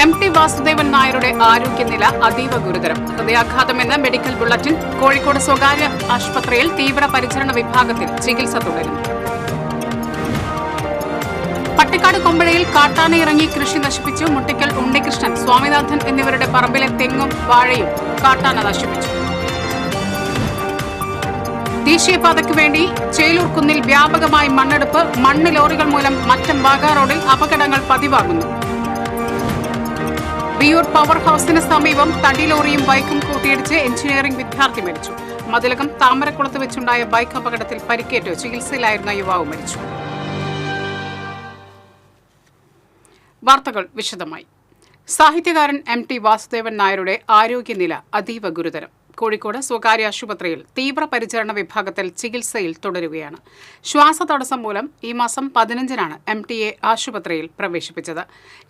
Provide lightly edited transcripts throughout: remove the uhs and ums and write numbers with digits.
എം.ടി. വാസുദേവൻ നായരുടെ ആരോഗ്യനില അതീവ ഗുരുതരം. ഹൃദയാഘാതമെന്ന മെഡിക്കൽ ബുള്ളറ്റിൻ. കോഴിക്കോട് സ്വകാര്യ ആശുപത്രിയിൽ തീവ്രപരിചരണ വിഭാഗത്തിൽ ചികിത്സ തുടരുന്നു. പട്ടിക്കാട് കൊമ്പഴയിൽ കാട്ടാനയിറങ്ങി കൃഷി നശിപ്പിച്ചു. മുട്ടിക്കൽ ഉണ്ണികൃഷ്ണൻ, സ്വാമിനാഥൻ എന്നിവരുടെ പറമ്പിലെ തെങ്ങും വാഴയും കാട്ടാന നശിപ്പിച്ചു. ദേശീയപാതയ്ക്ക് വേണ്ടി ചേലൂർ കുന്നിൽ വ്യാപകമായി മണ്ണെടുപ്പ്. മണ്ണ് ലോറികൾ മൂലം മറ്റം വാഗ റോഡിൽ അപകടങ്ങൾ പതിവാകുന്നു. വിയൂർ പവർ ഹൌസിന് സമീപം തടി ലോറിയും ബൈക്കും കൂട്ടിയിടിച്ച് എഞ്ചിനീയറിംഗ് വിദ്യാർത്ഥി മരിച്ചു. മതിലകം താമരക്കുളത്ത് വെച്ചുണ്ടായ ബൈക്ക് അപകടത്തിൽ പരിക്കേറ്റ് ചികിത്സയിലായിരുന്ന യുവാവ് മരിച്ചു. വാർത്തകൾ വിശദമായി. സാഹിത്യകാരൻ എം.ടി. വാസുദേവൻ നായരുടെ ആരോഗ്യനില അതീവ ഗുരുതരം. കോഴിക്കോട് സ്വകാര്യ ആശുപത്രിയിൽ തീവ്രപരിചരണ വിഭാഗത്തിൽ ചികിത്സയിൽ തുടരുകയാണ്. ശ്വാസതടസ്സം മൂലം ഈ മാസം 15-നാണ് എം.ടിയെ ആശുപത്രിയിൽ പ്രവേശിപ്പിച്ചത്.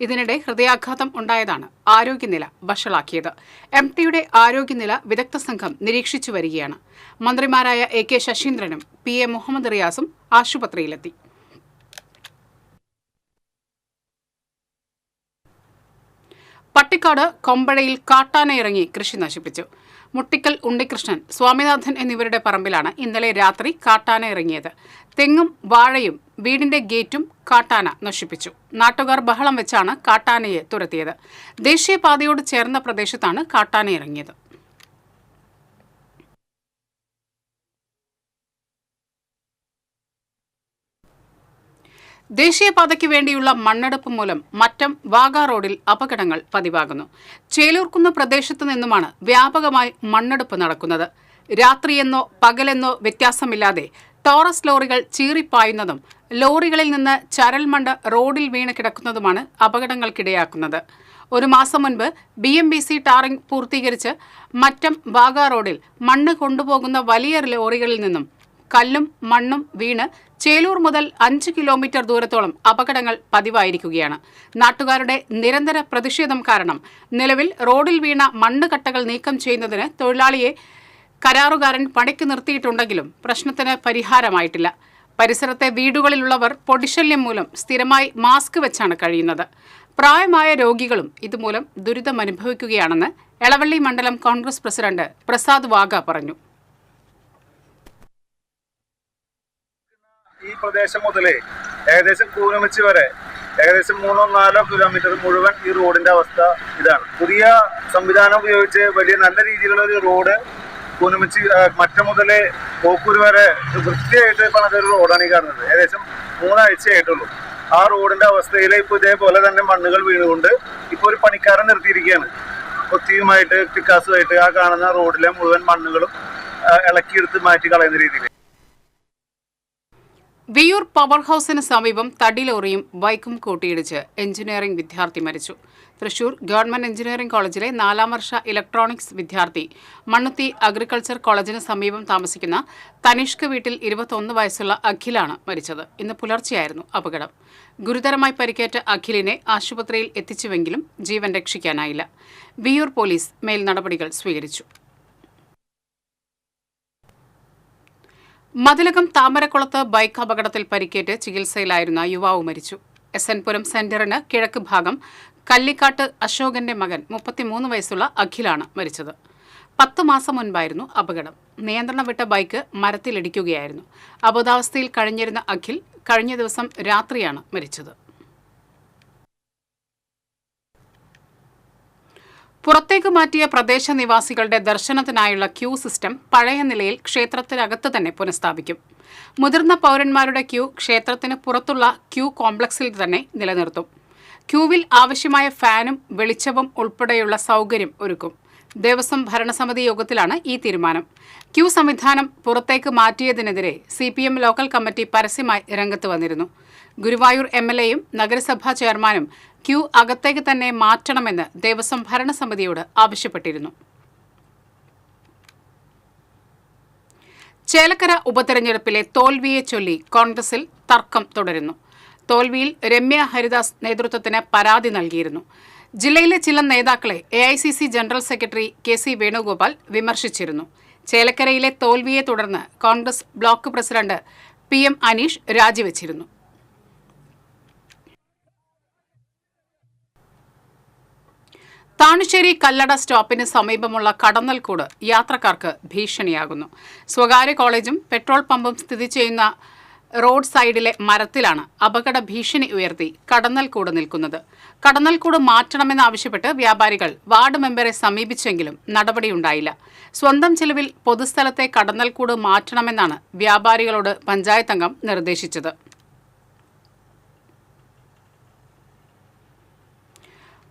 ഇതിനിടെ ഹൃദയാഘാതം ഉണ്ടായതാണ് ആരോഗ്യനില വഷളാക്കിയത്. എം.ടിയുടെ ആരോഗ്യനില വിദഗ്ധ സംഘം നിരീക്ഷിച്ചു വരികയാണ്. മന്ത്രിമാരായ എ.കെ. ശശീന്ദ്രനും പി.എ. മുഹമ്മദ് റിയാസും ആശുപത്രിയിലെത്തി. പട്ടിക്കാട് കൊമ്പഴയിൽ കാട്ടാനയിറങ്ങി കൃഷി നശിപ്പിച്ചു. മുട്ടിക്കൽ ഉണ്ണികൃഷ്ണൻ, സ്വാമിനാഥൻ എന്നിവരുടെ പറമ്പിലാണ് ഇന്നലെ രാത്രി കാട്ടാന ഇറങ്ങിയത്. തെങ്ങും വാഴയും വീടിന്റെ ഗേറ്റും കാട്ടാന നശിപ്പിച്ചു. നാട്ടുകാർ ബഹളം വെച്ചാണ് കാട്ടാനയെ തുരത്തിയത്. ദേശീയപാതയോട് ചേർന്ന പ്രദേശത്താണ് കാട്ടാന ഇറങ്ങിയത്. ദേശീയപാതയ്ക്ക് വേണ്ടിയുള്ള മണ്ണെടുപ്പ് മൂലം മറ്റം വാഗ റോഡിൽ അപകടങ്ങൾ പതിവാകുന്നു. ചേലൂർക്കുന്ന് പ്രദേശത്തു നിന്നുമാണ് വ്യാപകമായി മണ്ണെടുപ്പ് നടക്കുന്നത്. രാത്രിയെന്നോ പകലെന്നോ വ്യത്യാസമില്ലാതെ ടോറസ് ലോറികൾ ചീറിപ്പായുന്നതും ലോറികളിൽ നിന്ന് ചരൽമണ്ണ് റോഡിൽ വീണ് കിടക്കുന്നതുമാണ് അപകടങ്ങൾക്കിടയാക്കുന്നത്. ഒരു മാസം മുൻപ് BMBC ടാറിംഗ് പൂർത്തീകരിച്ച് മറ്റം വാഗ റോഡിൽ മണ്ണ് കൊണ്ടുപോകുന്ന വലിയ ലോറികളിൽ നിന്നും കല്ലും മണ്ണും വീണ് ചേലൂർ മുതൽ 5 കിലോമീറ്റർ ദൂരത്തോളം അപകടങ്ങൾ പതിവായിരിക്കുകയാണ്. നാട്ടുകാരുടെ നിരന്തര പ്രതിഷേധം കാരണം നിലവിൽ റോഡിൽ വീണ മണ്ണ് കട്ടകൾ നീക്കം ചെയ്യുന്നതിന് തൊഴിലാളിയെ കരാറുകാരൻ പണിക്ക് നിർത്തിയിട്ടുണ്ടെങ്കിലും പ്രശ്നത്തിന് പരിഹാരമായിട്ടില്ല. പരിസരത്തെ വീടുകളിലുള്ളവർ പൊടിശല്യം മൂലം സ്ഥിരമായി മാസ്ക് വെച്ചാണ് കഴിയുന്നത്. പ്രായമായ രോഗികളും ഇതുമൂലം ദുരിതമനുഭവിക്കുകയാണെന്ന് എളവള്ളി മണ്ഡലം കോൺഗ്രസ് പ്രസിഡന്റ് പ്രസാദ് വാഗ പറഞ്ഞു. ഈ പ്രദേശം മുതലേ ഏകദേശം കൂനമിച്ചി വരെ ഏകദേശം 3-4 കിലോമീറ്റർ മുഴുവൻ ഈ റോഡിന്റെ അവസ്ഥ ഇതാണ്. പുതിയ സംവിധാനം ഉപയോഗിച്ച് വലിയ നല്ല രീതിയിലുള്ള ഒരു റോഡ് കൂനമിച്ചി മറ്റം മുതലേ പോക്കൂർ വരെ വൃത്തിയായിട്ട് പണിതൊരു റോഡാണ് ഈ കാണുന്നത്. ഏകദേശം 3 ആഴ്ചയായിട്ടുള്ളൂ. ആ റോഡിന്റെ അവസ്ഥയിൽ ഇപ്പൊ ഇതേപോലെ തന്നെ മണ്ണുകൾ വീണുകൊണ്ട് ഇപ്പൊ ഒരു പണിക്കാരൻ നിർത്തിയിരിക്കുകയാണ്. കൊത്തിയുമായിട്ട് പിക്കാസുമായിട്ട് ആ കാണുന്ന റോഡിലെ മുഴുവൻ മണ്ണുകളും ഇളക്കിയെടുത്ത് മാറ്റി കളയുന്ന രീതിയിൽ. വിയൂർ പവർ ഹൌസിന് സമീപം തടി ലോറിയും ബൈക്കും കൂട്ടിയിടിച്ച് എഞ്ചിനീയറിംഗ് വിദ്യാർത്ഥി മരിച്ചു. തൃശൂർ ഗവൺമെന്റ് എഞ്ചിനീയറിംഗ് കോളേജിലെ 4-ാം വർഷ ഇലക്ട്രോണിക്സ് വിദ്യാർത്ഥി മണ്ണുത്തി അഗ്രികൾച്ചർ കോളേജിന് സമീപം താമസിക്കുന്ന തനിഷ്ക് വീട്ടിൽ 21 വയസ്സുള്ള അഖിലാണ് മരിച്ചത്. ഇന്ന് പുലർച്ചെയായിരുന്നു അപകടം. ഗുരുതരമായി പരിക്കേറ്റ അഖിലിനെ ആശുപത്രിയിൽ എത്തിച്ചുവെങ്കിലും ജീവൻ രക്ഷിക്കാനായില്ല. വിയൂർ പോലീസ് മേൽ നടപടികൾ സ്വീകരിച്ചു. മതിലകം താമരക്കുളത്ത് ബൈക്ക് അപകടത്തിൽ പരിക്കേറ്റ് ചികിത്സയിലായിരുന്ന യുവാവ് മരിച്ചു. SN പുരം സെന്ററിന് കിഴക്ക് ഭാഗം കല്ലിക്കാട്ട് അശോകന്റെ മകൻ 33 വയസ്സുള്ള അഖിലാണ് മരിച്ചത്. 10 മാസം മുൻപായിരുന്നു അപകടം. നിയന്ത്രണം വിട്ട ബൈക്ക് മരത്തിലിടിക്കുകയായിരുന്നു. അബോധാവസ്ഥയിൽ കഴിഞ്ഞിരുന്ന അഖിൽ കഴിഞ്ഞ ദിവസം രാത്രിയാണ് മരിച്ചത്. പുറത്തേക്ക് മാറ്റിയ പ്രദേശനിവാസികളുടെ ദർശനത്തിനായുള്ള ക്യൂ സിസ്റ്റം പഴയ നിലയിൽ ക്ഷേത്രത്തിനകത്ത് തന്നെ പുനഃസ്ഥാപിക്കും. മുതിർന്ന പൗരന്മാരുടെ ക്യൂ ക്ഷേത്രത്തിന് പുറത്തുള്ള ക്യൂ കോംപ്ലക്സിൽ തന്നെ നിലനിർത്തും. ക്യൂവിൽ ആവശ്യമായ ഫാനും വെളിച്ചവും ഉൾപ്പെടെയുള്ള സൗകര്യം ഒരുക്കും. ദേവസ്വം ഭരണസമിതി യോഗത്തിലാണ് ഈ തീരുമാനം. ക്യൂ സംവിധാനം പുറത്തേക്ക് മാറ്റിയതിനെതിരെ CPM ലോക്കൽ കമ്മിറ്റി പരസ്യമായി രംഗത്ത് വന്നിരുന്നു. ഗുരുവായൂർ MLAയും നഗരസഭാ ചെയർമാനും ക്യൂ അകത്തേക്ക് തന്നെ മാറ്റണമെന്ന് ദേവസ്വം ഭരണസമിതിയോട് ആവശ്യപ്പെട്ടിരുന്നു. ചേലക്കര ഉപതെരഞ്ഞെടുപ്പിലെ തോൽവിയെ ചൊല്ലി കോൺഗ്രസിൽ തർക്കം തുടരുന്നു. തോൽവിയിൽ രമ്യ ഹരിദാസ് നേതൃത്വത്തിന് പരാതി നൽകിയിരുന്നു. ജില്ലയിലെ ചില നേതാക്കളെ AICC general secretary KC Venugopal വിമർശിച്ചിരുന്നു. ചേലക്കരയിലെ തോൽവിയെ തുടർന്ന് Congress block president PM Aneesh രാജിവെച്ചിരുന്നു. താണശ്ശേരി കല്ലട സ്റ്റോപ്പിന് സമീപമുള്ള കടന്നൽക്കൂട് യാത്രക്കാർക്ക് ഭീഷണിയാകുന്നു. സ്വകാര്യ കോളേജും പെട്രോൾ പമ്പും സ്ഥിതി ചെയ്യുന്ന റോഡ് സൈഡിലെ മരത്തിലാണ് അപകട ഭീഷണി ഉയർത്തി കടന്നൽക്കൂട് നിൽക്കുന്നത്. കടന്നൽക്കൂട് മാറ്റണമെന്നാവശ്യപ്പെട്ട് വ്യാപാരികൾ വാർഡ് മെമ്പറെ സമീപിച്ചെങ്കിലും നടപടിയുണ്ടായില്ല. സ്വന്തം ചെലവിൽ പൊതുസ്ഥലത്തെ കടന്നൽക്കൂട് മാറ്റണമെന്നാണ് വ്യാപാരികളോട് പഞ്ചായത്ത് അംഗം നിർദ്ദേശിച്ചത്.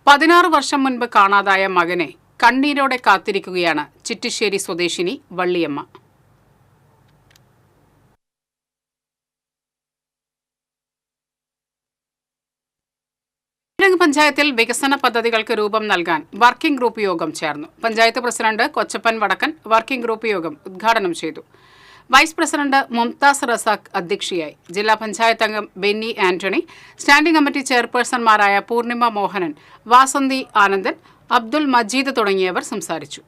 16 വർഷം മുൻപ് കാണാതായ മകനെ കണ്ണീരോടെ കാത്തിരിക്കുകയാണ് ചിറ്റിശ്ശേരി സ്വദേശിനി വള്ളിയമ്മ. പഞ്ചായത്തിൽ വികസന പദ്ധതികൾക്ക് രൂപം നൽകാൻ വർക്കിംഗ് ഗ്രൂപ്പ് യോഗം ചേർന്നു. പഞ്ചായത്ത് പ്രസിഡന്റ് കൊച്ചപ്പൻ വടക്കൻ വർക്കിംഗ് ഗ്രൂപ്പ് യോഗം ഉദ്ഘാടനം ചെയ്തു. വൈസ് പ്രസിഡന്റ് മുംതാസ് റസാഖ് അധ്യക്ഷയായി. ജില്ലാ പഞ്ചായത്ത് അംഗം ബെന്നി ആന്റണി, സ്റ്റാൻഡിംഗ് കമ്മിറ്റി ചെയർപേഴ്സൺമാരായ പൂർണിമ മോഹനൻ, വാസന്തി ആനന്ദൻ, അബ്ദുൽ മജീദ് തുടങ്ങിയവർ സംസാരിച്ചു.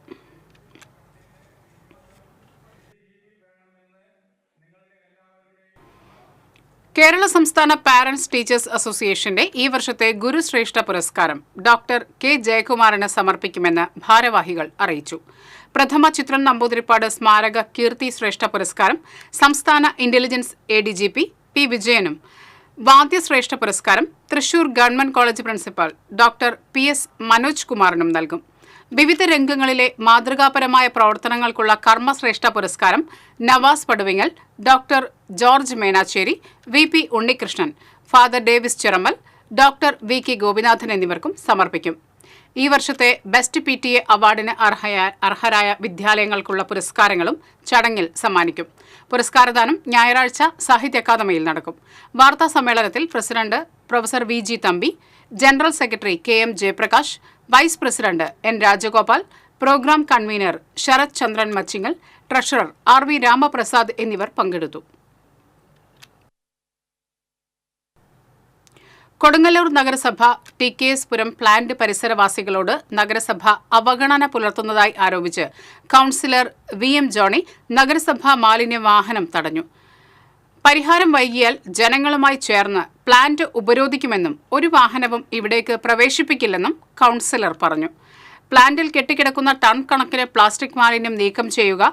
കേരള സംസ്ഥാന പാരന്റ്സ് ടീച്ചേഴ്സ് അസോസിയേഷന്റെ ഈ വർഷത്തെ ഗുരുശ്രേഷ്ഠ പുരസ്കാരം ഡോക്ടർ കെ ജയകുമാറിന് സമർപ്പിക്കുമെന്ന് ഭാരവാഹികൾ അറിയിച്ചു. പ്രഥമ ചിത്രൻ നമ്പൂതിരിപ്പാട് സ്മാരക കീർത്തി ശ്രേഷ്ഠ പുരസ്കാരം സംസ്ഥാന ഇന്റലിജൻസ് ADGP പി വിജയനും, വാദ്യശ്രേഷ്ഠ പുരസ്കാരം Thrissur government college principal doctor PS Manoj കുമാറിനും നൽകും. വിവിധ രംഗങ്ങളിലെ മാതൃകാപരമായ പ്രവർത്തനങ്ങൾക്കുള്ള കർമ്മശ്രേഷ്ഠ പുരസ്കാരം Navas Paduvingal, doctor George Menachery, VP Unnikrishnan, father Davis Chirammal, doctor VK Gopinathan എന്നിവർക്കും സമർപ്പിക്കും. ഈ വർഷത്തെ ബെസ്റ്റ് PTA അവാർഡിന് അർഹരായ വിദ്യാലയങ്ങൾക്കുള്ള പുരസ്കാരങ്ങളും ചടങ്ങിൽ സമ്മാനിക്കും. പുരസ്കാരദാനം ഞായറാഴ്ച സാഹിത്യ അക്കാദമിയിൽ നടക്കും. വാർത്താ സമ്മേളനത്തിൽ president professor VG Thampi, general secretary KM Jayaprakash, vice president N Rajagopal, program convener Sarath Chandran Machingal, treasurer RV Ramaprasad എന്നിവർ പങ്കെടുത്തു. കൊടുങ്ങല്ലൂർ നഗരസഭ TKS പുരം പ്ലാന്റ് പരിസരവാസികളോട് നഗരസഭ അവഗണന പുലർത്തുന്നതായി ആരോപിച്ച് കൗൺസിലർ VM ജോണി നഗരസഭാ മാലിന്യ വാഹനം തടഞ്ഞു. പരിഹാരം വൈകിയാൽ ജനങ്ങളുമായി ചേർന്ന് പ്ലാന്റ് ഉപരോധിക്കുമെന്നും ഒരു വാഹനവും ഇവിടേക്ക് പ്രവേശിപ്പിക്കില്ലെന്നും കൗൺസിലർ പറഞ്ഞു. പ്ലാന്റിൽ കെട്ടിക്കിടക്കുന്ന ടൺ കണക്കിന് പ്ലാസ്റ്റിക് മാലിന്യം നീക്കം ചെയ്യുക,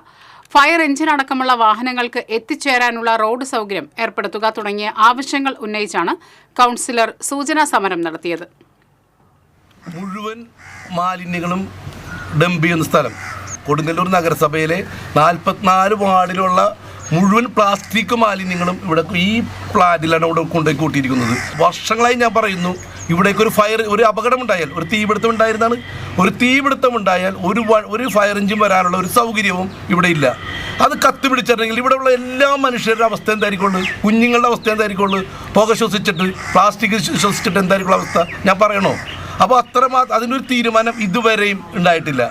ഫയർ എഞ്ചിൻ അടക്കമുള്ള വാഹനങ്ങൾക്ക് എത്തിച്ചേരാനുള്ള റോഡ് സൗകര്യം ഏർപ്പെടുത്തുക തുടങ്ങിയ ആവശ്യങ്ങൾ ഉന്നയിച്ചാണ് കൗൺസിലർ സൂചനാ സമരം നടത്തിയത്. മുഴുവൻ മാലിന്യങ്ങളും ഡംപ് ചെയ്യുന്ന സ്ഥലം കൊടുങ്ങല്ലൂർ നഗരസഭയിലെ 44 വാർഡിലുള്ള മുഴുവൻ പ്ലാസ്റ്റിക് മാലിന്യങ്ങളും ഇവിടെ ഈ പ്ലാന്റിലാണ് ഇവിടെ കൊണ്ടുപോയി കൂട്ടിയിരിക്കുന്നത്. വർഷങ്ങളായി ഞാൻ പറയുന്നു, ഇവിടേക്ക് ഒരു അപകടം ഉണ്ടായാൽ, ഒരു തീപിടുത്തം ഉണ്ടായിരുന്നാണ്, ഒരു തീപിടുത്തം ഉണ്ടായാൽ ഒരു ഫയർ എഞ്ചിൻ വരാനുള്ള ഒരു സൗകര്യവും ഇവിടെ ഇല്ല. അത് കത്തിപിടിച്ചിട്ടുണ്ടെങ്കിൽ ഇവിടെയുള്ള എല്ലാ മനുഷ്യരുടെ അവസ്ഥ എന്തായിരിക്കുള്ളൂ, കുഞ്ഞുങ്ങളുടെ അവസ്ഥ എന്തായിരിക്കുള്ളൂ, പുക ശ്വസിച്ചിട്ട് പ്ലാസ്റ്റിക് ശ്വസിച്ചിട്ട് എന്തായിരിക്കുള്ള അവസ്ഥ ഞാൻ പറയണോ? അപ്പോൾ അതിനൊരു തീരുമാനം ഇതുവരെയും ഉണ്ടായിട്ടില്ല.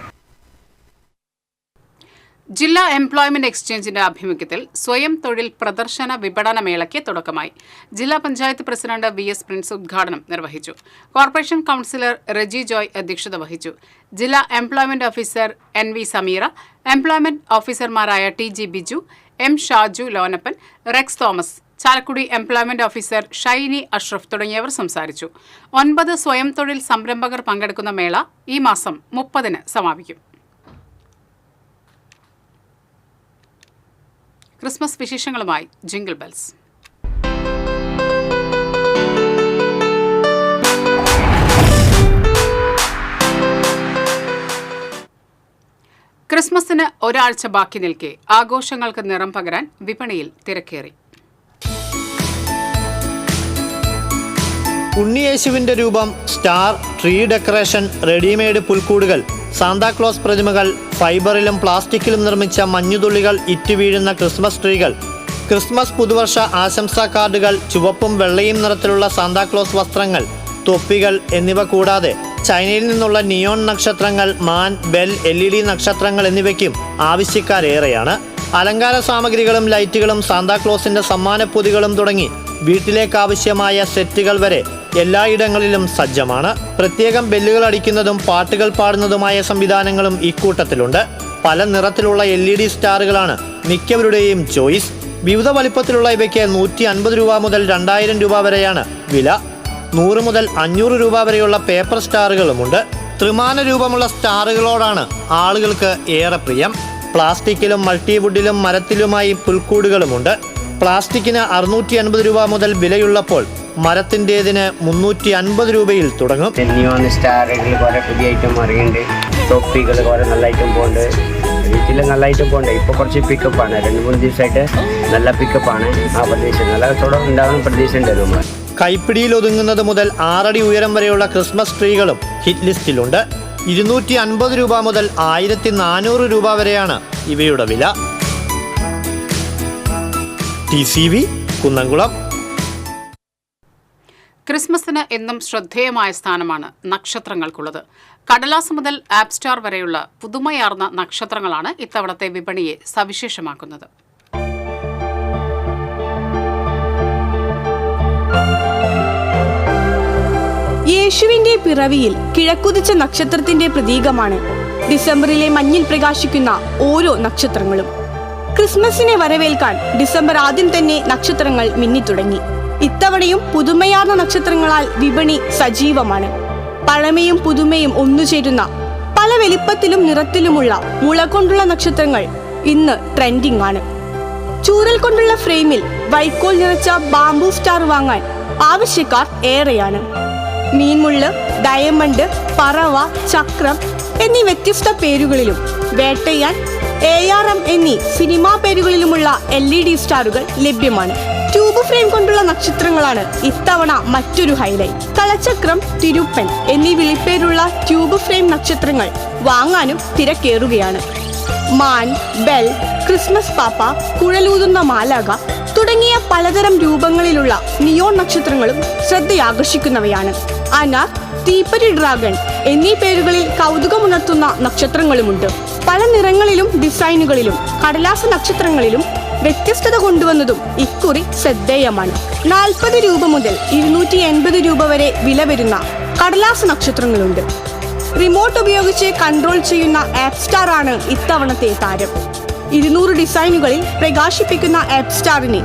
ജില്ലാ എംപ്ലോയ്മെന്റ് എക്സ്ചേഞ്ചിന്റെ ആഭിമുഖ്യത്തിൽ സ്വയം തൊഴിൽ പ്രദർശന വിപണന മേളയ്ക്ക് തുടക്കമായി. ജില്ലാ പഞ്ചായത്ത് പ്രസിഡന്റ് VS പ്രിൻസ് ഉദ്ഘാടനം നിർവഹിച്ചു. കോർപ്പറേഷൻ കൗൺസിലർ റെജി ജോയ് അധ്യക്ഷത വഹിച്ചു. ജില്ലാ employment officer NV Sameera, employment ഓഫീസർമാരായ TG Biju, M Shaju Lonappan, Rex Thomas, Chalakudy employment officer Shiny Ashraf തുടങ്ങിയവർ സംസാരിച്ചു. 9 സ്വയം തൊഴിൽ സംരംഭകർ പങ്കെടുക്കുന്ന മേള ഈ മാസം 30-ന് സമാപിക്കും. ക്രിസ്മസ് വിശേഷങ്ങളുമായി ജിംഗിൾ ബെൽസ്. ക്രിസ്മസിന് ഒരാഴ്ച ബാക്കി നിൽക്കെ ആഘോഷങ്ങൾക്ക് നിറം പകരാൻ വിപണിയിൽ തിരക്കേറി. ഉണ്ണിയേശുവിന്റെ രൂപം, സ്റ്റാർ, ട്രീ ഡെക്കറേഷൻ, റെഡിമെയ്ഡ് പുൽക്കൂടുകൾ, സാന്താക്ലോസ് പ്രതിമകൾ, ഫൈബറിലും പ്ലാസ്റ്റിക്കിലും നിർമ്മിച്ച മഞ്ഞുതുള്ളികൾ ഇറ്റുവീഴുന്ന ക്രിസ്മസ് ട്രീകൾ, ക്രിസ്മസ് പുതുവർഷ ആശംസാ കാർഡുകൾ, ചുവപ്പും വെള്ളയും നിറത്തിലുള്ള സാന്താക്ലോസ് വസ്ത്രങ്ങൾ, തൊപ്പികൾ എന്നിവ കൂടാതെ ചൈനയിൽ നിന്നുള്ള നിയോൺ നക്ഷത്രങ്ങൾ, മാൻ, ബെൽ, LED നക്ഷത്രങ്ങൾ എന്നിവയ്ക്കും ആവശ്യക്കാരേറെയാണ്. അലങ്കാര സാമഗ്രികളും ലൈറ്റുകളും സാന്താക്ലോസിന്റെ സമ്മാനപ്പൊതികളും തുടങ്ങി വീട്ടിലേക്കാവശ്യമായ സെറ്റുകൾ വരെ എല്ലായിടങ്ങളിലും സജ്ജമാണ്. പ്രത്യേകം ബെല്ലുകൾ അടിക്കുന്നതും പാട്ടുകൾ പാടുന്നതുമായ സംവിധാനങ്ങളും ഇക്കൂട്ടത്തിലുണ്ട്. പല നിറത്തിലുള്ള LED സ്റ്റാറുകളാണ് മിക്കവരുടെയും ചോയ്സ്. വിവിധ വലിപ്പത്തിലുള്ള ഇവയ്ക്ക് 150 രൂപ മുതൽ 2000 രൂപ വരെയാണ് വില. 100 മുതൽ 500 രൂപ വരെയുള്ള പേപ്പർ സ്റ്റാറുകളുമുണ്ട്. ത്രിമാന രൂപമുള്ള സ്റ്റാറുകളോടാണ് ആളുകൾക്ക് ഏറെ പ്രിയം. പ്ലാസ്റ്റിക്കിലും മൾട്ടിവുഡിലും മരത്തിലുമായി പുൽക്കൂടുകളുമുണ്ട്. പ്ലാസ്റ്റിക്കിന് 650 രൂപ മുതൽ വിലയുള്ളപ്പോൾ മരത്തിൻ്റെതിന് 350 രൂപയിൽ തുടങ്ങും. ന്യൂ സ്റ്റാറുകൾ കുറേ പുതിയ ഐറ്റം അറിയുന്നുണ്ട്. ടോപ്പികൾ കുറേ നല്ല ഐറ്റം പോകുന്നുണ്ട്. വീട്ടിൽ നല്ല ഐറ്റം പോകുന്നുണ്ട്. ഇപ്പോൾ കുറച്ച് പിക്കപ്പാണ്. 2-3 ദിവസമായിട്ട് നല്ല പിക്കപ്പാണ്. ആ പ്രദേശം നല്ല കച്ചവടം ഉണ്ടാകുന്ന പ്രദേശമുണ്ട്. നമ്മൾ കൈപ്പിടിയിൽ ഒതുങ്ങുന്നത് മുതൽ 6 അടി ഉയരം വരെയുള്ള ക്രിസ്മസ് ട്രീകളും ഹിറ്റ് ലിസ്റ്റിലുണ്ട്. 250 രൂപ മുതൽ 1400 രൂപ വരെയാണ് ഇവയുടെ വില. TCV കുന്നംകുളം. ക്രിസ്മസിന് എന്നും ശ്രദ്ധേയമായ സ്ഥാനമാണ് നക്ഷത്രങ്ങൾക്കുള്ളത്. കടലാസ് മുതൽ ആപ്പ് സ്റ്റാർ വരെയുള്ള പുതുമയാർന്ന നക്ഷത്രങ്ങളാണ് ഇത്തവണത്തെ വിപണിയെ സവിശേഷമാക്കുന്നത്. യേശുവിന്റെ പിറവിയിൽ കിഴക്കുതിച്ച നക്ഷത്രത്തിന്റെ പ്രതീകമാണ് ഡിസംബറിലെ മഞ്ഞിൽ പ്രകാശിക്കുന്ന ഓരോ നക്ഷത്രങ്ങളും. ക്രിസ്മസിനെ വരവേൽക്കാൻ ഡിസംബർ ആദ്യം തന്നെ നക്ഷത്രങ്ങൾ മിന്നിത്തുടങ്ങി. ഇത്തവണയും പുതുമയാർന്ന നക്ഷത്രങ്ങളാൽ വിപണി സജീവമാണ്. പഴമയും പുതുമയും ഒന്നുചേരുന്ന പല വലിപ്പത്തിലും നിറത്തിലുമുള്ള മുള കൊണ്ടുള്ള നക്ഷത്രങ്ങൾ ഇന്ന് ട്രെൻഡിംഗ് ആണ്. ചൂരൽ കൊണ്ടുള്ള ഫ്രെയിമിൽ വൈക്കോൽ നിറച്ച ബാംബു സ്റ്റാർ വാങ്ങാൻ ആവശ്യക്കാർ ഏറെയാണ്. മീൻമുള്ള്, ഡയമണ്ട്, പറവ, ചക്രം എന്നീ വ്യത്യസ്ത പേരുകളിലും വേട്ടയാൻ, ARM എന്നീ സിനിമാ പേരുകളിലുമുള്ള LED സ്റ്റാറുകൾ ലഭ്യമാണ്. ട്യൂബ് ഫ്രെയിം കൊണ്ടുള്ള നക്ഷത്രങ്ങളാണ് ഇത്തവണ മറ്റൊരു ഹൈലൈറ്റ്. കളചക്രം, തിരുപ്പൻ എന്നീ വിളിപ്പേരുള്ള ട്യൂബ് ഫ്രെയിം നക്ഷത്രങ്ങൾ വാങ്ങാനും തിരക്കേറുകയാണ്. മാൻ, ബെൽ, ക്രിസ്മസ് പാപ്പ, കുഴലൂതുന്ന മാലാക തുടങ്ങിയ പലതരം രൂപങ്ങളിലുള്ള നിയോൺ നക്ഷത്രങ്ങളും ശ്രദ്ധയാകർഷിക്കുന്നവയാണ്. അനാർ, തീപ്പരി ഡ്രാഗൺ എന്നീ പേരുകളിൽ കൗതുകമുണർത്തുന്ന നക്ഷത്രങ്ങളുമുണ്ട്. പല നിറങ്ങളിലും ഡിസൈനുകളിലും കടലാസ നക്ഷത്രങ്ങളിലും വ്യത്യസ്തത കൊണ്ടുവന്നതും ഇക്കുറി ശ്രദ്ധേയമാണ്. 40 രൂപ മുതൽ 280 രൂപ വരെ വില വരുന്ന കടലാസ നക്ഷത്രങ്ങളുണ്ട്. റിമോട്ട് ഉപയോഗിച്ച് കൺട്രോൾ ചെയ്യുന്ന ആപ്പ് സ്റ്റാർ ആണ് ഇത്തവണത്തെ താരം. 200 ഡിസൈനുകളിൽ പ്രകാശിപ്പിക്കുന്ന ആപ്പ് സ്റ്റാറിന്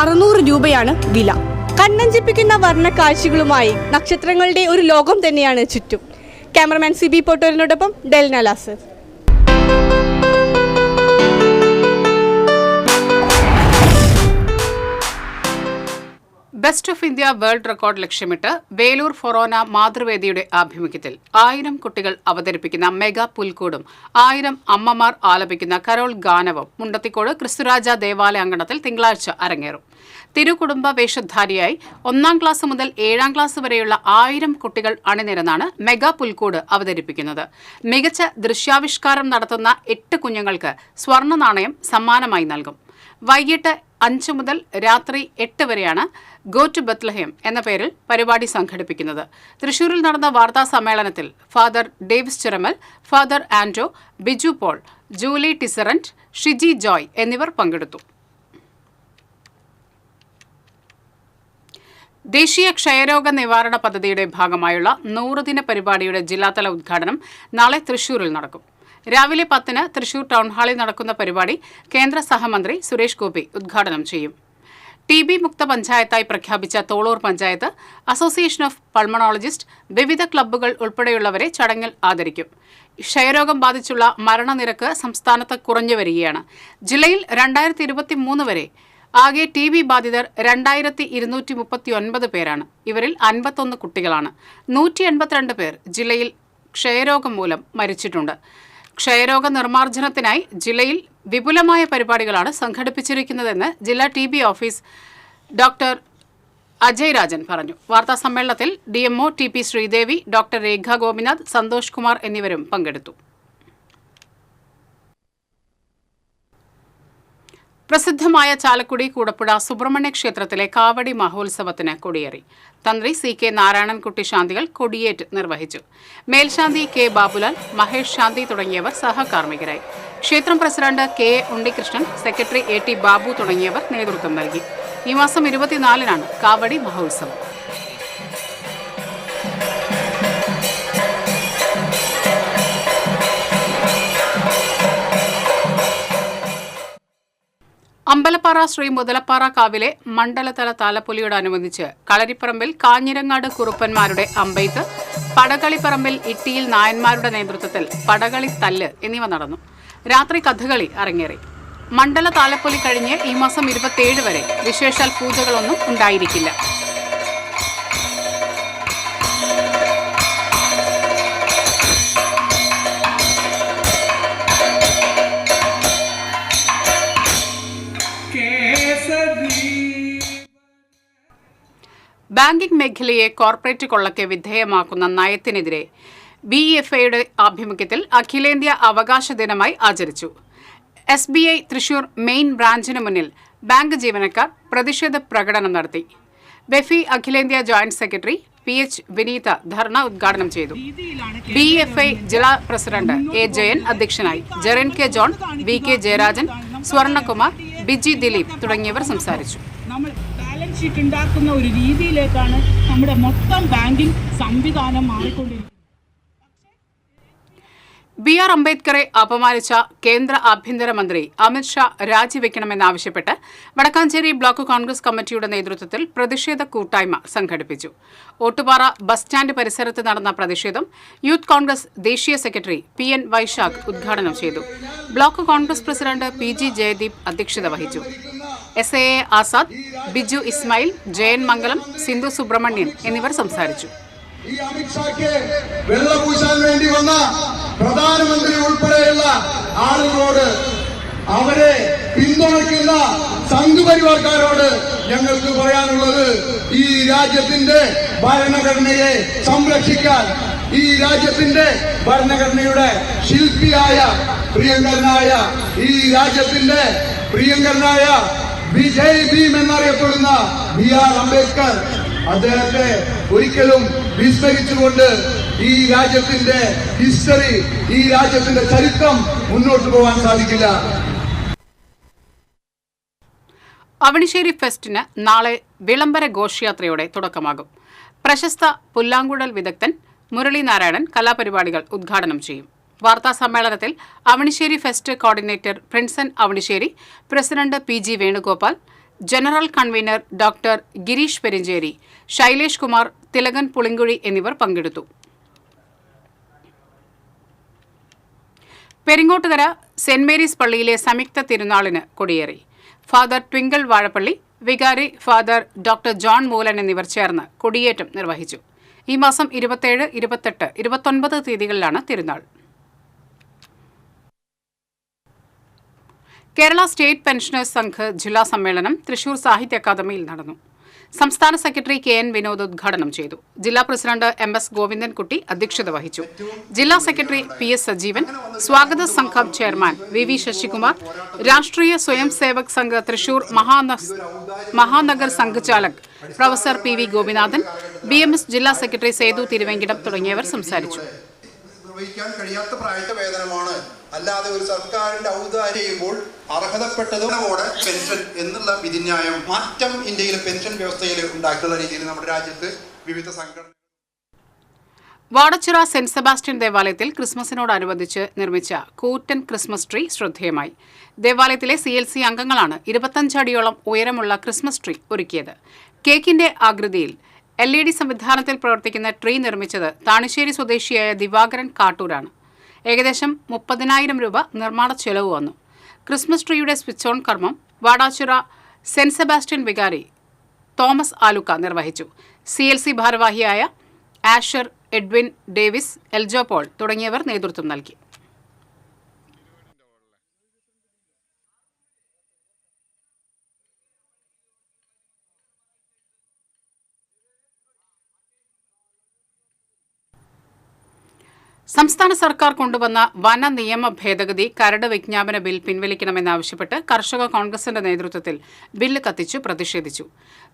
600 രൂപയാണ് വില. കണ്ണഞ്ചിപ്പിക്കുന്ന വർണ്ണ കാഴ്ചകളുമായി നക്ഷത്രങ്ങളുടെ ഒരു ലോകം തന്നെയാണ് ചുറ്റും. ക്യാമറമാൻ CB പോട്ടോറിനോടൊപ്പം Delna Lazar. Best of India world record ലക്ഷ്യമിട്ട് വേലൂർ ഫൊറോന മാതൃവേദിയുടെ ആഭിമുഖ്യത്തിൽ 1000 കുട്ടികൾ അവതരിപ്പിക്കുന്ന മെഗാ പുൽക്കൂടും 1000 അമ്മമാർ ആലപിക്കുന്ന കരോൾ ഗാനവും മുണ്ടത്തിക്കോട് ക്രിസ്തുരാജ ദേവാലയ അങ്കണത്തിൽ തിങ്കളാഴ്ച അരങ്ങേറും. തിരുകുടുംബ വേഷധാരിയായി 1ാം ക്ലാസ് മുതൽ 7ാം ക്ലാസ് വരെയുള്ള 1000 കുട്ടികൾ അണിനിരന്നാണ് മെഗാ പുൽക്കൂട് അവതരിപ്പിക്കുന്നത്. മികച്ച ദൃശ്യാവിഷ്കാരം നടത്തുന്ന 8 കുഞ്ഞുങ്ങൾക്ക് സ്വർണ്ണ നാണയം സമ്മാനമായി നൽകും. വൈകിട്ട് 5 മുതൽ രാത്രി 8 വരെയാണ് ഗോ ടു ബത്ലഹേം എന്ന പേരിൽ പരിപാടി സംഘടിപ്പിക്കുന്നത്. തൃശൂരിൽ നടന്ന വാർത്താ സമ്മേളനത്തിൽ ഫാദർ ഡേവിസ് ചിറമൽ, ഫാദർ ആൻഡ്രോ, ബിജു പോൾ, ജൂലി ടിസറന്റ്, ഷിജി ജോയ് എന്നിവർ പങ്കെടുത്തു. ദേശീയ ക്ഷയരോഗ നിവാരണ പദ്ധതിയുടെ ഭാഗമായുള്ള 100 ദിന പരിപാടിയുടെ ജില്ലാതല ഉദ്ഘാടനം നാളെ തൃശൂരിൽ നടക്കും. രാവിലെ 10-ന് തൃശൂർ ടൗൺ ഹാളിൽ നടക്കുന്ന പരിപാടി കേന്ദ്ര സഹമന്ത്രി സുരേഷ് ഗോപി ഉദ്ഘാടനം ചെയ്യും. TB മുക്ത പഞ്ചായത്തായി പ്രഖ്യാപിച്ച Tholur panchayat, association of pulmonologist, വിവിധ ക്ലബ്ബുകൾ ഉൾപ്പെടെയുള്ളവരെ ചടങ്ങിൽ ആദരിക്കും. ക്ഷയരോഗം ബാധിച്ചുള്ള മരണനിരക്ക് സംസ്ഥാനത്ത് കുറഞ്ഞു വരികയാണ്. ജില്ലയിൽ 2023 വരെ ആകെ TB ബാധിതർ 2239 പേരാണ്. ഇവരിൽ 51 കുട്ടികളാണ്. 182 പേർ ജില്ലയിൽ ക്ഷയരോഗം മൂലം മരിച്ചിട്ടുണ്ട്. ക്ഷയരോഗ നിർമ്മാർജ്ജനത്തിനായി ജില്ലയിൽ വിപുലമായ പരിപാടികളാണ് സംഘടിപ്പിച്ചിരിക്കുന്നതെന്ന് ജില്ലാ TB office doctor Ajay Rajan പറഞ്ഞു. വാർത്താ സമ്മേളനത്തിൽ DMO TP ശ്രീദേവി, ഡോക്ടർ രേഖ ഗോപിനാഥ്, സന്തോഷ് കുമാർ എന്നിവരും പങ്കെടുത്തു. പ്രസിദ്ധമായ ചാലക്കുടി കൂടപ്പുഴ സുബ്രഹ്മണ്യ ക്ഷേത്രത്തിലെ കാവടി മഹോത്സവത്തിന് കൊടിയേറി. തന്ത്രി CK നാരായണൻകുട്ടി ശാന്തികൾ കൊടിയേറ്റ് നിർവഹിച്ചു. മേൽശാന്തി K ബാബുലാൽ, മഹേഷ് ശാന്തി തുടങ്ങിയവർ സഹകാർമ്മികരായി. ക്ഷേത്രം president KA Unnikrishnan, secretary AT Babu തുടങ്ങിയവർ നേതൃത്വം നൽകി. ഈ മാസം 24-നാണ് കാവടി മഹോത്സവം. അമ്പലപ്പാറ ശ്രീ മുതലപ്പാറ കാവിലെ മണ്ഡലതല താലപ്പൊലിയോടനുബന്ധിച്ച് കളരിപ്പറമ്പിൽ കാഞ്ഞിരങ്ങാട് കുറുപ്പന്മാരുടെ അമ്പെയ്ത്ത്, പടകളിപ്പറമ്പിൽ ഇട്ടിയിൽ നായന്മാരുടെ നേതൃത്വത്തിൽ പടകളി തല്ല് എന്നിവ നടന്നു. രാത്രി കഥകളി അരങ്ങേറി. മണ്ഡല താലപ്പൊലി കഴിഞ്ഞ് ഈ മാസം 27 വരെ വിശേഷാൽ പൂജകളൊന്നും ഉണ്ടായിരിക്കില്ല. ബാങ്കിംഗ് മേഖലയെ കോർപ്പറേറ്റ് കൊള്ളയ്ക്ക് വിധേയമാക്കുന്ന നയത്തിനെതിരെ BFIയുടെ ആഭിമുഖ്യത്തിൽ അഖിലേന്ത്യാ അവകാശ ദിനമായി ആചരിച്ചു. SBI തൃശൂർ മെയിൻ ബ്രാഞ്ചിന് മുന്നിൽ ബാങ്ക് ജീവനക്കാർ പ്രതിഷേധ പ്രകടനം നടത്തി. ബെഫി അഖിലേന്ത്യാ joint secretary PH Vineetha dharna ഉദ്ഘാടനം ചെയ്തു. BFI ജില്ലാ പ്രസിഡന്റ് A ജയൻ അധ്യക്ഷനായി. Jerin K John, VK Jayarajan, Swarnakumar, Biji Dileep തുടങ്ങിയവർ സംസാരിച്ചു. ബാലൻസ് ഷീറ്റ് ഉണ്ടാക്കുന്ന ഒരു രീതിയിലേക്കാണ് നമ്മുടെ മൊത്തം ബാങ്കിംഗ് സംവിധാനം മാറിക്കൊണ്ടിരിക്കുന്നത്. BR അംബേദ്കറെ അപമാനിച്ച കേന്ദ്ര ആഭ്യന്തരമന്ത്രി അമിത്ഷാ രാജിവെക്കണമെന്നാവശ്യപ്പെട്ട് വടക്കാഞ്ചേരി ബ്ലോക്ക് കോൺഗ്രസ് കമ്മിറ്റിയുടെ നേതൃത്വത്തിൽ പ്രതിഷേധ കൂട്ടായ്മ സംഘടിപ്പിച്ചു. ഓട്ടുപാറ ബസ് സ്റ്റാൻഡ് പരിസരത്ത് നടന്ന പ്രതിഷേധം യൂത്ത് കോൺഗ്രസ് ദേശീയ സെക്രട്ടറി PN വൈശാഖ് ഉദ്ഘാടനം ചെയ്തു. Block Congress president PG Jayadeep അധ്യക്ഷത വഹിച്ചു. SAA ആസാദ്, ബിജു ഇസ്മായിൽ, ജയൻ മംഗലം, സിന്ധു സുബ്രഹ്മണ്യൻ എന്നിവർ സംസാരിച്ചു. ഈ അമിത്ഷാക്ക് വെള്ളപൂശാൻ വേണ്ടി വന്ന പ്രധാനമന്ത്രി ഉൾപ്പെടെയുള്ള ആളുകളോട്, അവരെ പിന്തുണയ്ക്കുന്ന സംഘപരിവാർക്കാരോട് ഞങ്ങൾക്ക് പറയാനുള്ളത്, ഈ രാജ്യത്തിന്റെ ഭരണഘടനയെ സംരക്ഷിക്കാൻ, ഈ രാജ്യത്തിന്റെ ഭരണഘടനയുടെ ശില്പിയായ പ്രിയങ്കരനായ, ഈ രാജ്യത്തിന്റെ പ്രിയങ്കരനായ വിജയ് ഭീം എന്നറിയപ്പെടുന്ന BR അംബേദ്കർ, അദ്ദേഹത്തെ ഒരിക്കലും വിസ്മരിച്ചുകൊണ്ട് ഈ രാജ്യത്തിന്റെ ഹിസ്റ്ററി, ഈ രാജ്യത്തിന്റെ ചരിത്രം മുന്നോട്ട് പോകാൻ സാധിക്കില്ല. അവണിശ്ശേരി ഫെസ്റ്റിന് നാളെ വിളംബര ഘോഷയാത്രയോടെ തുടക്കമാകും. പ്രശസ്ത പുല്ലാങ്കുഴൽ വിദഗ്ധൻ മുരളി നാരായണൻ കലാപരിപാടികൾ ഉദ്ഘാടനം ചെയ്യും. വാർത്താ സമ്മേളനത്തിൽ Avanissery fest coordinator Prinson Avanissery, president PG Venugopal, general convener doctor Girish Perincheri, Shailesh Kumar, Thilakan Pulinkuzhi എന്നിവർ പങ്കെടുത്തു. പെരിങ്ങോട്ടുകര സെന്റ് മേരീസ് പള്ളിയിലെ സംയുക്ത തിരുനാളിന് കൊടിയേറി. ഫാദർ ട്വിങ്കിൾ വാഴപ്പള്ളി, വികാരി ഫാദർ ഡോക്ടർ ജോൺ മൂലൻ എന്നിവർ ചേർന്ന് കൊടിയേറ്റം നിർവഹിച്ചു. ഈ മാസം 27, 28, 29 തീയതികളിലാണ് തിരുനാൾ. കേരള സ്റ്റേറ്റ് പെൻഷനേഴ്സ് സംഘ് ജില്ലാ സമ്മേളനം തൃശൂർ സാഹിത്യ അക്കാദമിയിൽ നടന്നു. സംസ്ഥാന സെക്രട്ടറി KN വിനോദ് ഉദ്ഘാടനം ചെയ്തു. ജില്ലാ പ്രസിഡന്റ് MS ഗോവിന്ദൻകുട്ടി അധ്യക്ഷത വഹിച്ചു. ജില്ലാ സെക്രട്ടറി PS സജീവൻ, സ്വാഗത സംഘം ചെയർമാൻ VV ശശികുമാർ, രാഷ്ട്രീയ സ്വയം Sevak Sangh Thrissur Mahanagar Sangh ചാലക് professor PV Gopinathan, BMS ജില്ലാ സെക്രട്ടറി സേതു തിരുവെങ്കിടം തുടങ്ങിയവർ സംസാരിച്ചു. നിർവഹിക്കാൻ കഴിയാത്ത പ്രായത്തെ വേതനമാണ്, അല്ലാതെ ഒരു സർക്കാരിന്റെ ഔദാര്യം ചെയ്യുമ്പോൾ അർഹതപ്പെട്ടതോടെ പെൻഷൻ എന്നുള്ള വിധിന്യായം മാറ്റം ഇന്ത്യയിലെ പെൻഷൻ വ്യവസ്ഥയിൽ ഉണ്ടാക്കിയുള്ള രീതിയിൽ നമ്മുടെ രാജ്യത്ത് വിവിധ സംഘടന. വാടച്ചിറ സെന്റ് സെബാസ്റ്റ്യൻ ദേവാലയത്തിൽ ക്രിസ്മസിനോടനുബന്ധിച്ച് നിർമ്മിച്ച കൂറ്റൻ ക്രിസ്മസ് ട്രീ ശ്രദ്ധേയമായി. ദേവാലയത്തിലെ CLC അംഗങ്ങളാണ് 25 അടിയോളം ഉയരമുള്ള ക്രിസ്മസ് ട്രീ ഒരുക്കിയത്. കേക്കിന്റെ ആകൃതിയിൽ LED സംവിധാനത്തിൽ പ്രവർത്തിക്കുന്ന ട്രീ നിർമ്മിച്ചത് താണിശ്ശേരി സ്വദേശിയായ ദിവാകരൻ കാട്ടൂരാണ്. ഏകദേശം 30,000 രൂപ നിർമ്മാണ ചെലവ് വന്നു. ക്രിസ്മസ് ട്രീയുടെ സ്വിച്ച് ഓൺ കർമ്മം വാടാച്ചിറ സെന്റ് സെബാസ്റ്റ്യൻ വികാരി തോമസ് ആലുക്ക നിർവഹിച്ചു. CLC ഭാരവാഹിയായ ആഷർ, Edwin, Davis, Eljo Paul തുടങ്ങിയവർ നേതൃത്വം നൽകി. സംസ്ഥാന സർക്കാർ കൊണ്ടുവന്ന വന നിയമ ഭേദഗതി കരട് വിജ്ഞാപന ബിൽ പിൻവലിക്കണമെന്നാവശ്യപ്പെട്ട് കർഷക കോൺഗ്രസിന്റെ നേതൃത്വത്തിൽ ബില്ല് കത്തിച്ചു പ്രതിഷേധിച്ചു.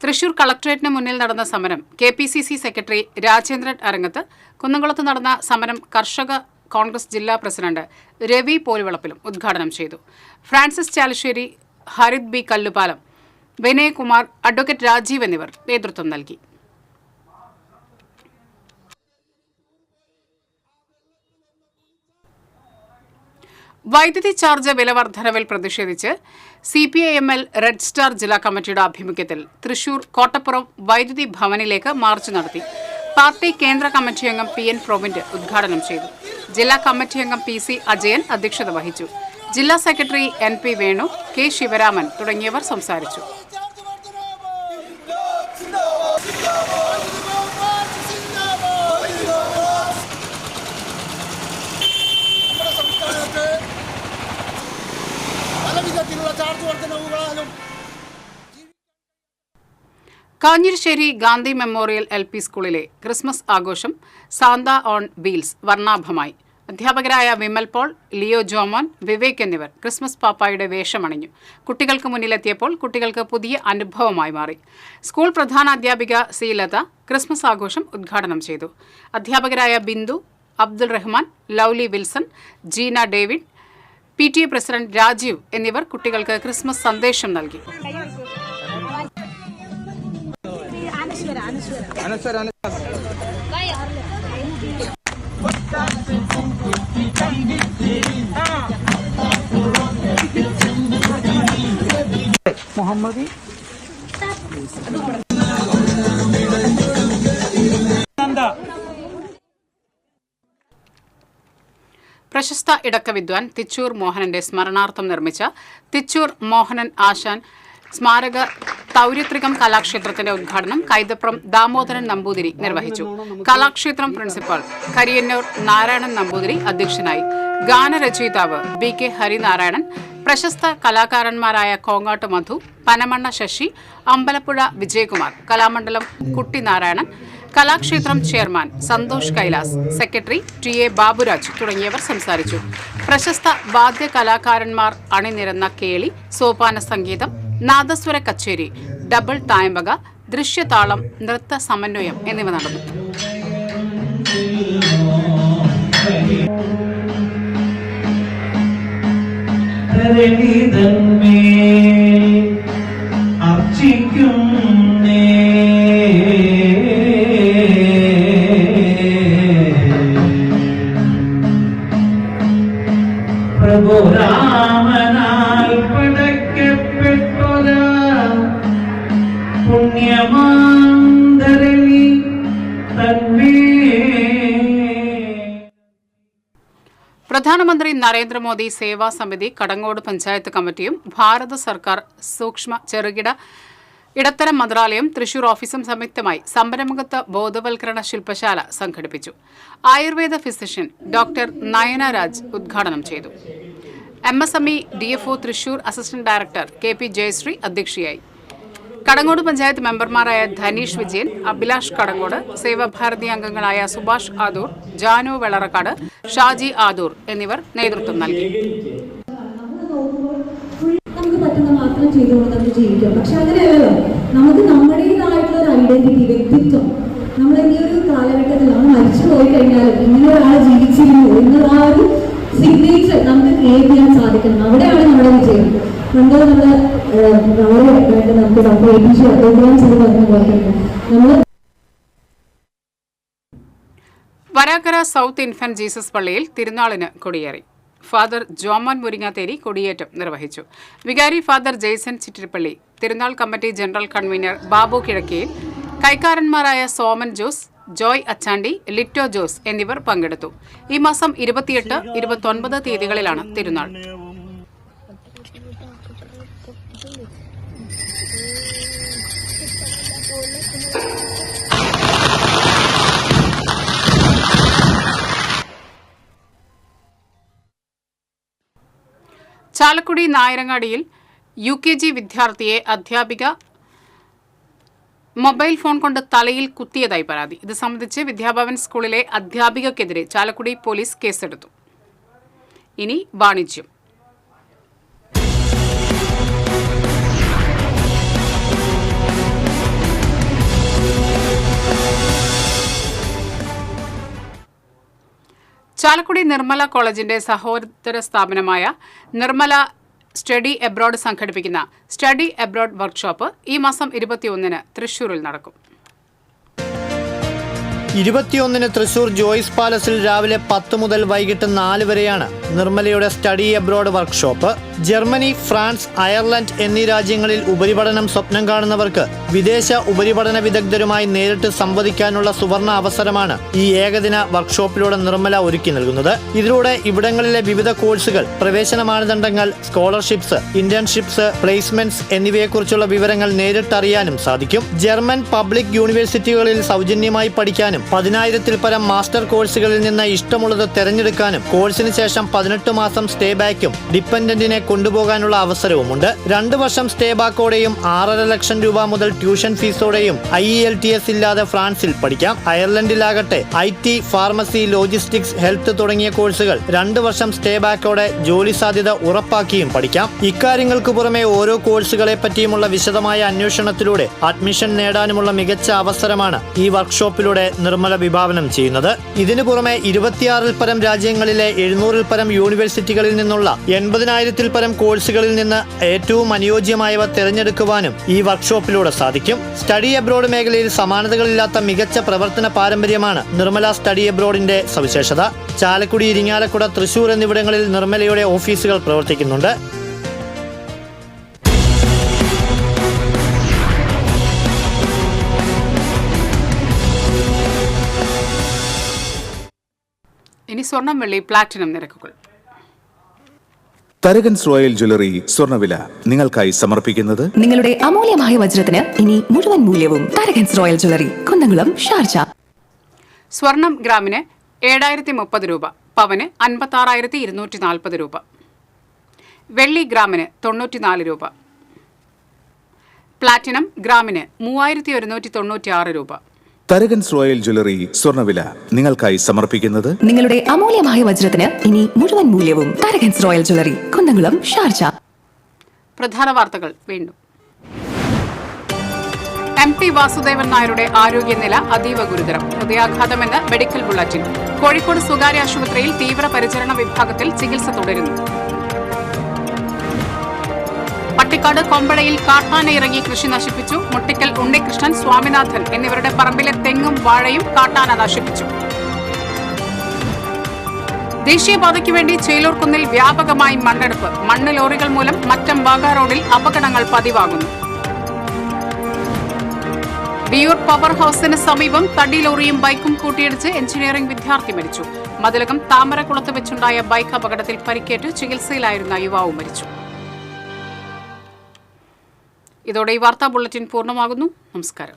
തൃശൂർ കളക്ടറേറ്റിന് മുന്നിൽ നടന്ന സമരം KPCC സെക്രട്ടറി രാജേന്ദ്രൻ അരങ്ങത്ത്, കുന്നംകുളത്ത് നടന്ന സമരം കർഷക കോൺഗ്രസ് ജില്ലാ പ്രസിഡന്റ് രവി പോലുവിളപ്പിലും ഉദ്ഘാടനം ചെയ്തു. Francis Chalassery, Harith B Kallupalam, Vinayakumar, advocate Rajeev എന്നിവർ നേതൃത്വം നൽകി. വൈദ്യുതി ചാർജ് വില വർധനവിൽ പ്രതിഷേധിച്ച് CPIML റെഡ് സ്റ്റാർ ജില്ലാ കമ്മിറ്റിയുടെ ആഭിമുഖ്യത്തിൽ തൃശൂർ കോട്ടപ്പുറം വൈദ്യുതി ഭവനിലേക്ക് മാർച്ച് നടത്തി. പാർട്ടി കേന്ദ്ര കമ്മിറ്റി അംഗം PN പ്രോവിന്റ് ഉദ്ഘാടനം ചെയ്തു. ജില്ലാ കമ്മിറ്റി അംഗം PC അജയൻ അധ്യക്ഷത വഹിച്ചു. ജില്ലാ secretary NP Venu, K Sivaraman തുടങ്ങിയവർ സംസാരിച്ചു. കാഞ്ഞിരശ്ശേരി ഗാന്ധി മെമ്മോറിയൽ LP സ്കൂളിലെ ക്രിസ്മസ് ആഘോഷം സാന്ത ഓൺ വീൽസ് വർണ്ണാഭമായി. അധ്യാപകരായ വിമൽ പോൾ, ലിയോ ജോമോൻ, വിവേക് എന്നിവർ ക്രിസ്മസ് പാപ്പായുടെ വേഷമണിഞ്ഞു. കുട്ടികൾക്ക് മുന്നിലെത്തിയപ്പോൾ കുട്ടികൾക്ക് പുതിയ അനുഭവമായി മാറി. സ്കൂൾ പ്രധാനാധ്യാപിക C ലത ക്രിസ്മസ് ആഘോഷം ഉദ്ഘാടനം ചെയ്തു. അധ്യാപകരായ Bindu, Abdul Rahman, Lovely Wilson, Jeena David, PTA president Rajeev എന്നിവർ കുട്ടികൾക്ക് ക്രിസ്മസ് സന്ദേശം നൽകി. പ്രശസ്ത ഇടക്ക വിദ്വാൻ തിച്ചൂർ മോഹനന്റെ സ്മരണാർത്ഥം നിർമ്മിച്ച തിച്ചൂർ മോഹനൻ ആശാൻ സ്മാരക തൗര്യത്രികം കലാക്ഷേത്രത്തിന്റെ ഉദ്ഘാടനം കൈതപ്രം ദാമോദരൻ നമ്പൂതിരി നിർവഹിച്ചു. കലാക്ഷേത്രം പ്രിൻസിപ്പൽ കരിയന്നൂർ നാരായണൻ നമ്പൂതിരി അധ്യക്ഷനായി. ഗാനരചയിതാവ് BK ഹരിനാരായണൻ, പ്രശസ്ത കലാകാരന്മാരായ Kongad Madhu, Panamanna Sasi, Ambalappuzha Vijayakumar, Kalamandalam Kuttinarayanan, Kalakshetram chairman Santhosh Kailas, secretary TA Baburaj തുടങ്ങിയവർ സംസാരിച്ചു. പ്രശസ്ത വാദ്യ കലാകാരന്മാർ അണിനിരന്ന കേളി, സോപാന സംഗീതം, നാദസ്വര കച്ചേരി, ഡബിൾ തായമ്പക, ദൃശ്യതാളം, നൃത്ത സമന്വയം എന്നിവ നടന്നു. പ്രഭുരാമനാൽ പടക്കപ്പെട്ടൊര പുണ്യമാന്തരണി തന്മേ. പ്രധാനമന്ത്രി നരേന്ദ്രമോദി സേവാ സമിതി കടങ്ങോട് പഞ്ചായത്ത് കമ്മിറ്റിയും ഭാരത സർക്കാർ സൂക്ഷ്മ ചെറുകിട ഇടത്തരം മന്ത്രാലയം തൃശൂർ ഓഫീസും സംയുക്തമായി സംരംഭകത്വ ബോധവൽക്കരണ ശില്പശാല സംഘടിപ്പിച്ചു. ആയുർവേദ ഫിസിഷ്യൻ ഡോക്ടർ നയന രാജ് ഉദ്ഘാടനം ചെയ്തു. MSME DFO Thrissur assistant director KP Jayasree അധ്യക്ഷയായി. കടങ്ങോട് പഞ്ചായത്ത് മെമ്പർമാരായ ധനീഷ് വിജയൻ, അഭിലാഷ് കടങ്ങോട്, സേവാഭാരതി അംഗങ്ങളായ സുഭാഷ് ആദൂർ, ജാനു വെളറക്കാട്, ഷാജി ആദൂർ എന്നിവർ നേതൃത്വം നൽകി. നമുക്ക് പറ്റുന്ന മാത്രം ചെയ്തുകൊണ്ട് നമുക്ക് ജീവിക്കാം. പക്ഷെ അങ്ങനെയല്ലല്ലോ, നമുക്ക് നമ്മുടേതായിട്ടുള്ള ഒരു ഐഡന്റിറ്റി, വ്യക്തിത്വം, നമ്മൾ ഈ ഒരു കാലഘട്ടത്തിൽ നമ്മൾ മരിച്ചു പോയി കഴിഞ്ഞാൽ ഇങ്ങനെ ഒരാളെ ജീവിച്ചിരുന്നു എന്നുള്ള ആ ഒരു സിഗ്നേച്ചർ നമുക്ക് ക്രിയേറ്റ് ചെയ്യാൻ സാധിക്കണം. അവിടെയാണ് നമ്മുടെ വിജയം. പണ്ട് നമ്മൾ വളരെ നമുക്ക് doctor APJ Abdul Kalam sir പറഞ്ഞ പോലെ നമ്മൾ വരാക്കര സൗത്ത് ഇൻഫന്റ് ജീസസ് പള്ളിയിൽ തിരുനാളിന് കൊടിയേറി. ഫാദർ ജോമോൻ മുരിങ്ങാത്തേരി കൊടിയേറ്റം നിർവഹിച്ചു. വികാരി ഫാദർ ജെയ്സൺ ചിറ്റിരിപ്പള്ളി, തിരുനാൾ committee general convener Babu Kizhakkayil, കൈക്കാരന്മാരായ Soman Jose, Joy Achandi, Lito Jose എന്നിവർ പങ്കെടുത്തു. ഈ മാസം 28, 29 തീയതികളിലാണ് തിരുനാൾ. ചാലക്കുടി നായരങ്ങാടിയിൽ UKG വിദ്യാർത്ഥിയെ അധ്യാപിക മൊബൈൽ ഫോൺ കൊണ്ട് തലയിൽ കുത്തിയതായി പരാതി. ഇത് സംബന്ധിച്ച് വിദ്യാഭവൻ സ്കൂളിലെ അധ്യാപികയ്ക്കെതിരെ ചാലക്കുടി പോലീസ് കേസെടുത്തു. ഇനി വാണിജ്യം. ചാലക്കുടി നിർമ്മല കോളേജിന്റെ സഹോദര സ്ഥാപനമായ നിർമ്മല സ്റ്റഡി എബ്രോഡ് സംഘടിപ്പിക്കുന്ന സ്റ്റഡി എബ്രോഡ് വർക്ക്ഷോപ്പ് ഈ മാസം 21-ന് തൃശൂരിൽ നടക്കും. 21-ന് തൃശൂർ ജോയ്സ് പാലസിൽ രാവിലെ 10 മുതൽ വൈകിട്ട് 4 വരെയാണ് നിർമ്മലയുടെ study abroad workshop. Germany, France, Ireland എന്നീ രാജ്യങ്ങളിൽ ഉപരിപഠനം സ്വപ്നം കാണുന്നവർക്ക് വിദേശ ഉപരിപഠന വിദഗ്ധരുമായി നേരിട്ട് സംവദിക്കാനുള്ള സുവർണ അവസരമാണ് ഈ ഏകദിന വർക്ക്ഷോപ്പിലൂടെ നിർമ്മല ഒരുക്കി നൽകുന്നത്. ഇതിലൂടെ ഇവിടങ്ങളിലെ വിവിധ കോഴ്സുകൾ, പ്രവേശന മാനദണ്ഡങ്ങൾ, സ്കോളർഷിപ്സ്, ഇന്റേൺഷിപ്സ്, പ്ലേസ്മെന്റ്സ് എന്നിവയെക്കുറിച്ചുള്ള വിവരങ്ങൾ നേരിട്ടറിയാനും സാധിക്കും. ജർമ്മൻ പബ്ലിക് യൂണിവേഴ്സിറ്റികളിൽ സൗജന്യമായി പഠിക്കാനും 10,000-ൽ പരം മാസ്റ്റർ കോഴ്സുകളിൽ നിന്ന് ഇഷ്ടമുള്ളത് തെരഞ്ഞെടുക്കാനും കോഴ്സിന് ശേഷം 18 മാസം സ്റ്റേ ബാക്കും ഡിപ്പെൻഡന്റിനെ കൊണ്ടുപോകാനുള്ള അവസരവുമുണ്ട്. 2 വർഷം സ്റ്റേ ബാക്കോടെയും 6.5 ലക്ഷം രൂപ മുതൽ ട്യൂഷൻ ഫീസോടെയും IELTS ഇല്ലാതെ ഫ്രാൻസിൽ പഠിക്കാം. അയർലൻഡിലാകട്ടെ IT, ഫാർമസി, ലോജിസ്റ്റിക്സ്, ഹെൽത്ത് തുടങ്ങിയ കോഴ്സുകൾ 2 വർഷം സ്റ്റേ ബാക്കോടെ ജോലി സാധ്യത ഉറപ്പാക്കിയും പഠിക്കാം. ഇക്കാര്യങ്ങൾക്ക് പുറമെ ഓരോ കോഴ്സുകളെ പറ്റിയുമുള്ള വിശദമായ അന്വേഷണത്തിലൂടെ അഡ്മിഷൻ നേടാനുമുള്ള മികച്ച അവസരമാണ് ഈ വർക്ക്ഷോപ്പിലൂടെ നിർമ്മല വിഭാവനം ചെയ്യുന്നത്. ഇതിനു പുറമെ 26-ൽ പരം രാജ്യങ്ങളിലെ 700-ൽ പരം യൂണിവേഴ്സിറ്റികളിൽ നിന്നുള്ള 80,000-ൽ പരം കോഴ്സുകളിൽ നിന്ന് ഏറ്റവും അനുയോജ്യമായവ തിരഞ്ഞെടുക്കുവാനും ഈ വർക്ക്ഷോപ്പിലൂടെ സാധിക്കും. സ്റ്റഡി എബ്രോഡ് മേഖലയിൽ സമാനതകളില്ലാത്ത മികച്ച പ്രവർത്തന പാരമ്പര്യമാണ് നിർമ്മല സ്റ്റഡി എബ്രോഡിന്റെ സവിശേഷത. ചാലക്കുടി, ഇരിങ്ങാലക്കുട, തൃശൂർ എന്നിവിടങ്ങളിൽ നിർമ്മലയുടെ ഓഫീസുകൾ പ്രവർത്തിക്കുന്നുണ്ട്. ഇനി സ്വർണം, വെള്ളി, പ്ലാറ്റിനം നിരക്കുകൾ. തരകൻസ് റോയൽ ജ്വല്ലറി സ്വർണ്ണവില നിങ്ങൾക്കായി സമർപ്പിക്കുന്നത് നിങ്ങളുടെ അമൂല്യമായ വജ്രത്തിന് ഇനി മുഴുവൻ മൂല്യവും Tharakans royal jewellery, Kunnamkulam, Sharjah. സ്വർണം ഗ്രാമിന് 7,030 രൂപ, പവന് 56,240 രൂപ, വെള്ളി ഗ്രാമിന് 94 രൂപ, പ്ലാറ്റിനം ഗ്രാമിന് 3,196 രൂപ. തരകൻസ് റോയൽ ജ്വല്ലറി സ്വർണ്ണവില നിങ്ങൾക്കായി സമർപ്പിക്കുന്നത് നിങ്ങളുടെ അമൂല്യമായ വജ്രത്തിന് ഇനി മുഴുവൻ മൂല്യവും Tharakans royal jewellery, Kunnamkulam, Sharjah. പ്രധാന വാർത്തകൾ വീണ്ടും. MP വാസുദേവൻ നായരുടെ ആരോഗ്യനില അതീവ ഗുരുതരം, ഹൃദയാഘാതമെന്ന് മെഡിക്കൽ ബുള്ളറ്റിൻ. കോഴിക്കോട് സ്വകാര്യ ആശുപത്രിയിൽ തീവ്രപരിചരണ വിഭാഗത്തിൽ ചികിത്സ തുടരുന്നു. പട്ടിക്കാട് കൊമ്പഴയിൽ കാട്ടാന ഇറങ്ങി കൃഷി നശിപ്പിച്ചു. മുട്ടിക്കൽ ഉണ്ണികൃഷ്ണൻ, സ്വാമിനാഥൻ എന്നിവരുടെ പറമ്പിലെ തെങ്ങും വാഴയും കാട്ടാന നശിപ്പിച്ചു. ദേശീയപാതയ്ക്ക് വേണ്ടി ചേലൂർക്കുന്നിൽ വ്യാപകമായി മണ്ണെടുപ്പ്. മണ്ണ് ലോറികൾ മൂലം മറ്റം വാഗ റോഡിൽ അപകടങ്ങൾ പതിവാകുന്നു. വിയൂർ പവർ ഹൌസിന് സമീപം തടി ലോറിയും ബൈക്കും കൂട്ടിയിടിച്ച് എഞ്ചിനീയറിംഗ് വിദ്യാർത്ഥി മരിച്ചു. മതിലകം താമരക്കുളത്ത് വെച്ചുണ്ടായ ബൈക്ക് അപകടത്തിൽ പരിക്കേറ്റ് ചികിത്സയിലായിരുന്ന യുവാവ് മരിച്ചു. ഇതോടെ ഈ വാർത്താ ബുള്ളറ്റിൻ പൂർണ്ണമാകുന്നു. നമസ്കാരം.